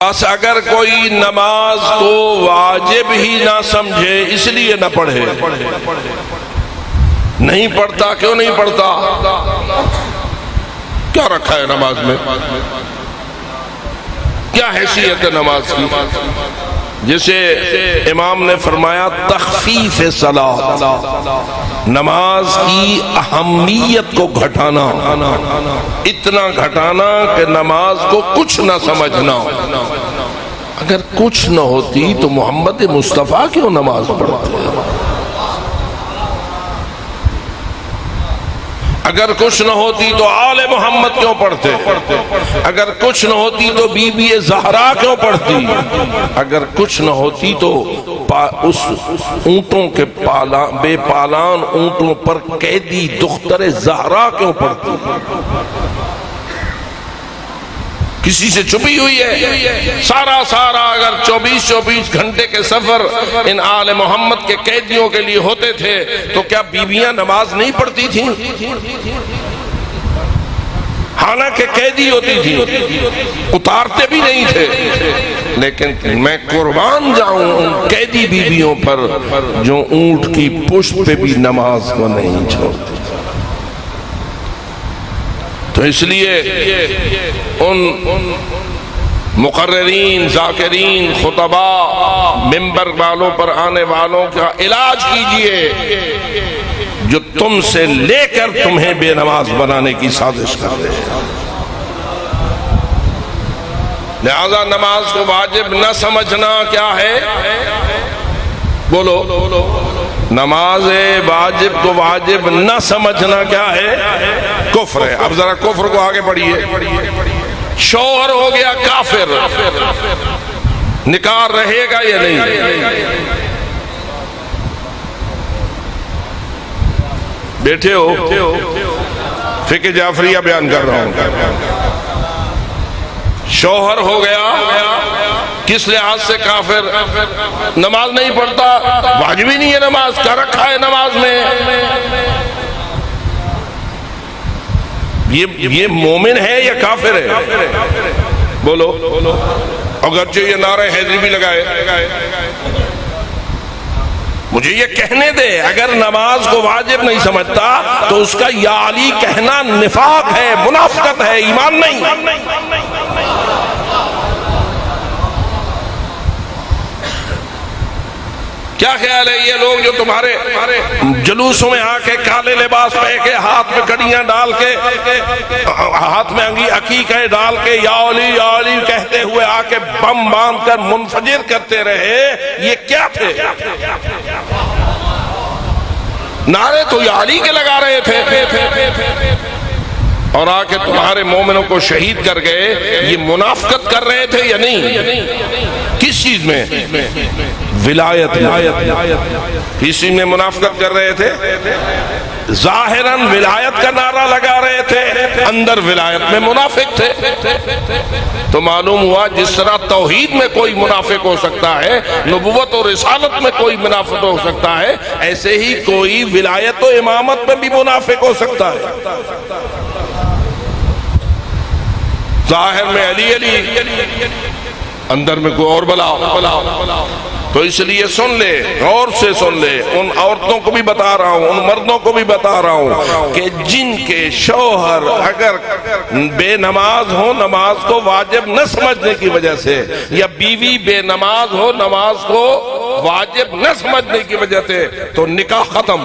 بس اگر کوئی نماز کو واجب ہی نہ سمجھے اس لیے نہ پڑھے، نہیں پڑھتا، کیوں نہیں پڑھتا؟ کیا رکھا ہے نماز میں؟ کیا حیثیت ہے نماز کی؟ جسے امام نے فرمایا تخفیف صلاۃ، نماز کی اہمیت کو گھٹانا، اتنا گھٹانا کہ نماز کو کچھ نہ سمجھنا۔ اگر کچھ نہ ہوتی تو محمد مصطفیٰ کیوں نماز پڑھتے؟ اگر کچھ نہ ہوتی تو آل محمد کیوں پڑھتے؟ اگر کچھ نہ ہوتی تو بی بی زہرا کیوں پڑھتی؟ اگر کچھ نہ ہوتی تو اس اونٹوں کے بے پالان اونٹوں پر قیدی دختر زہرا کیوں پڑھتی؟ کسی سے چھپی ہوئی ہے؟ سارا اگر 24 گھنٹے کے سفر ان آل محمد کے قیدیوں کے لیے ہوتے تھے تو کیا بیویاں نماز نہیں پڑھتی تھیں؟ حالانکہ قیدی ہوتی تھی، اتارتے بھی نہیں تھے، لیکن میں قربان جاؤں ان قیدی بیویوں پر جو اونٹ کی پشت پہ بھی نماز کو نہیں چھوڑتی۔ تو اس لیے ان مقررین، ذاکرین، خطباء، منبر والوں پر آنے والوں کا علاج کیجئے جو تم سے لے کر تمہیں بے نماز بنانے کی سازش کر رہے ہیں۔ لہذا نماز کو واجب نہ سمجھنا کیا ہے؟ بولو، نماز واجب کو واجب نہ سمجھنا کیا ہے؟ کفر ہے۔ اب ذرا کفر کو آگے بڑھیے۔ شوہر ہو گیا کافر، نکاح رہے گا یا نہیں؟ بیٹھے ہو، فقہ جعفریہ بیان کر رہا ہوں۔ شوہر ہو گیا کس لحاظ سے کافر؟ نماز نہیں پڑھتا، واجب ہی نہیں ہے نماز، کیا رکھا ہے نماز میں؟ یہ مومن ہے یا کافر ہے؟ بولو، اگرچہ یہ نعرہ حیدری بھی لگائے۔ مجھے یہ کہنے دے، اگر نماز کو واجب نہیں سمجھتا تو اس کا یا علی کہنا نفاق ہے، منافقت ہے، ایمان نہیں۔ کیا خیال ہے یہ لوگ جو تمہارے جلوسوں میں آ کے کالے لباس پہ کے، ہاتھ میں کڑیاں ڈال کے، ہاتھ میں عقیقہ ڈال کے یا علی کہتے ہوئے آ کے بم باندھ کر منفجر کرتے رہے، یہ کیا تھے؟ نعرے تو یا علی کے لگا رہے تھے اور آ کے تمہارے مومنوں کو شہید کر گئے، یہ منافقت کر رہے تھے یا نہیں؟ کس چیز میں؟ ولایت۔ اسی میں منافقت کر رہے تھے، ظاہراً ولایت کا نعرہ لگا رہے تھے، اندر ولایت میں منافق تھے۔ تو معلوم ہوا جس طرح توحید میں کوئی منافق ہو سکتا ہے، نبوت اور رسالت میں کوئی منافق ہو سکتا ہے، ایسے ہی کوئی ولایت و امامت میں بھی منافق ہو سکتا ہے۔ ظاہر میں علی، اندر میں کوئی اور بلاؤ۔ تو اس لیے سن لے، غور سے سن لے، ان عورتوں کو بھی بتا رہا ہوں، ان مردوں کو بھی بتا رہا ہوں کہ جن کے شوہر اگر بے نماز ہو نماز کو واجب نہ سمجھنے کی وجہ سے، یا بیوی بے نماز ہو نماز کو واجب نہ سمجھنے کی وجہ سے، تو نکاح ختم۔